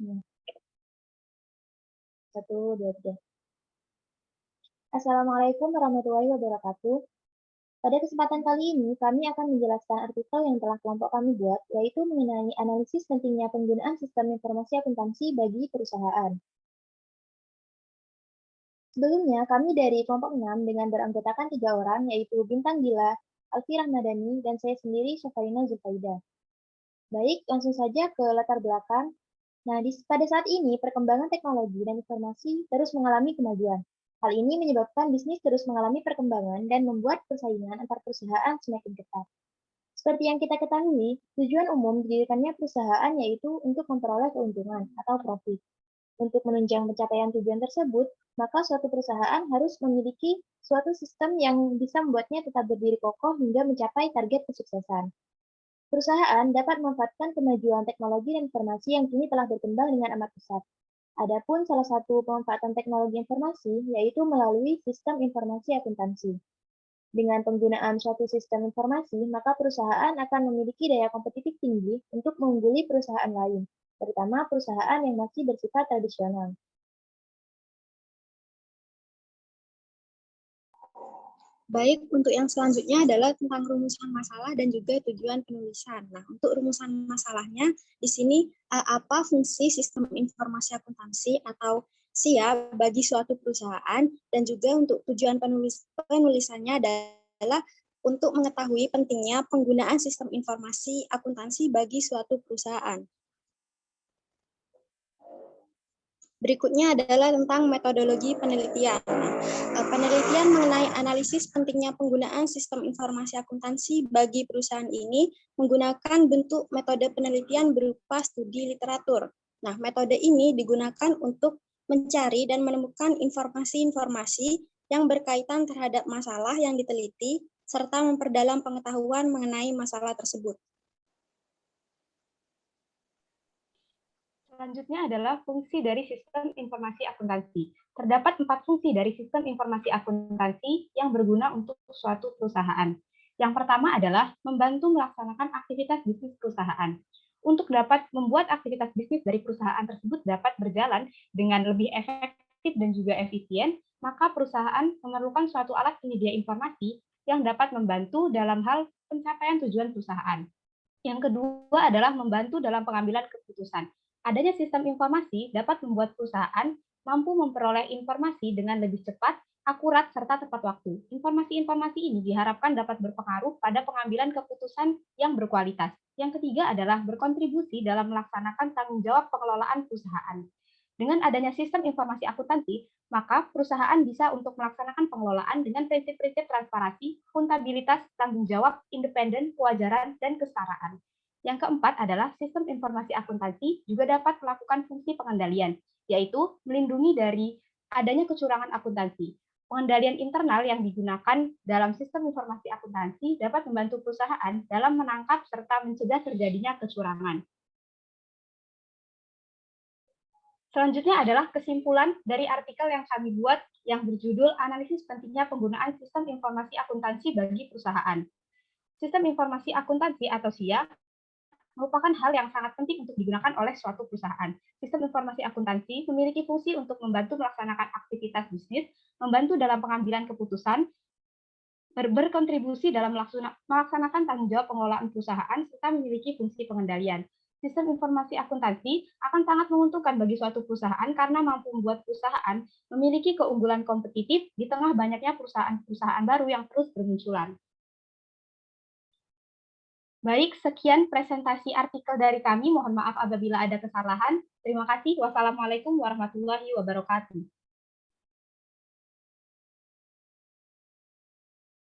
Hmm, 1, 2, 3. Assalamualaikum warahmatullahi wabarakatuh. Pada kesempatan kali ini, kami akan menjelaskan artikel yang telah kelompok kami buat, yaitu mengenai analisis pentingnya penggunaan sistem informasi akuntansi bagi perusahaan. Sebelumnya, kami dari kelompok 6 dengan beranggotakan 3 orang, yaitu Bintang Gila, Alfi Rahmadani, dan saya sendiri, Syafarina Zulfaida. Baik, langsung saja ke latar belakang. Nah, pada saat ini, perkembangan teknologi dan informasi terus mengalami kemajuan. Hal ini menyebabkan bisnis terus mengalami perkembangan dan membuat persaingan antar perusahaan semakin ketat. Seperti yang kita ketahui, tujuan umum didirikannya perusahaan yaitu untuk memperoleh keuntungan atau profit. Untuk menunjang pencapaian tujuan tersebut, maka suatu perusahaan harus memiliki suatu sistem yang bisa membuatnya tetap berdiri kokoh hingga mencapai target kesuksesan. Perusahaan dapat memanfaatkan kemajuan teknologi dan informasi yang kini telah berkembang dengan amat pesat. Adapun salah satu pemanfaatan teknologi informasi yaitu melalui sistem informasi akuntansi. Dengan penggunaan suatu sistem informasi, maka perusahaan akan memiliki daya kompetitif tinggi untuk mengungguli perusahaan lain, terutama perusahaan yang masih bersifat tradisional. Baik, untuk yang selanjutnya adalah tentang rumusan masalah dan juga tujuan penulisan. Nah, untuk rumusan masalahnya, di sini apa fungsi sistem informasi akuntansi atau SIA bagi suatu perusahaan, dan juga untuk tujuan penulisannya adalah untuk mengetahui pentingnya penggunaan sistem informasi akuntansi bagi suatu perusahaan. Berikutnya adalah tentang metodologi penelitian. Penelitian mengenai analisis pentingnya penggunaan sistem informasi akuntansi bagi perusahaan ini menggunakan bentuk metode penelitian berupa studi literatur. Nah, metode ini digunakan untuk mencari dan menemukan informasi-informasi yang berkaitan terhadap masalah yang diteliti, serta memperdalam pengetahuan mengenai masalah tersebut. Selanjutnya adalah fungsi dari sistem informasi akuntansi. Terdapat 4 fungsi dari sistem informasi akuntansi yang berguna untuk suatu perusahaan. Yang pertama adalah membantu melaksanakan aktivitas bisnis perusahaan. Untuk dapat membuat aktivitas bisnis dari perusahaan tersebut dapat berjalan dengan lebih efektif dan juga efisien, maka perusahaan memerlukan suatu alat penyedia informasi yang dapat membantu dalam hal pencapaian tujuan perusahaan. Yang kedua adalah membantu dalam pengambilan keputusan. Adanya sistem informasi dapat membuat perusahaan mampu memperoleh informasi dengan lebih cepat, akurat, serta tepat waktu. Informasi-informasi ini diharapkan dapat berpengaruh pada pengambilan keputusan yang berkualitas. Yang ketiga adalah berkontribusi dalam melaksanakan tanggung jawab pengelolaan perusahaan. Dengan adanya sistem informasi akuntansi, maka perusahaan bisa untuk melaksanakan pengelolaan dengan prinsip-prinsip transparansi, akuntabilitas, tanggung jawab, independen, kewajaran, dan kesetaraan. Yang keempat adalah sistem informasi akuntansi juga dapat melakukan fungsi pengendalian, yaitu melindungi dari adanya kecurangan akuntansi. Pengendalian internal yang digunakan dalam sistem informasi akuntansi dapat membantu perusahaan dalam menangkap serta mencegah terjadinya kecurangan. Selanjutnya adalah kesimpulan dari artikel yang kami buat yang berjudul Analisis Pentingnya Penggunaan Sistem Informasi Akuntansi bagi Perusahaan. Sistem informasi akuntansi atau SIA merupakan hal yang sangat penting untuk digunakan oleh suatu perusahaan. Sistem informasi akuntansi memiliki fungsi untuk membantu melaksanakan aktivitas bisnis, membantu dalam pengambilan keputusan, berkontribusi dalam melaksanakan tanggung jawab pengelolaan perusahaan, serta memiliki fungsi pengendalian. Sistem informasi akuntansi akan sangat menguntungkan bagi suatu perusahaan karena mampu membuat perusahaan memiliki keunggulan kompetitif di tengah banyaknya perusahaan-perusahaan baru yang terus bermunculan. Baik, sekian presentasi artikel dari kami. Mohon maaf apabila ada kesalahan. Terima kasih. Wassalamualaikum warahmatullahi wabarakatuh.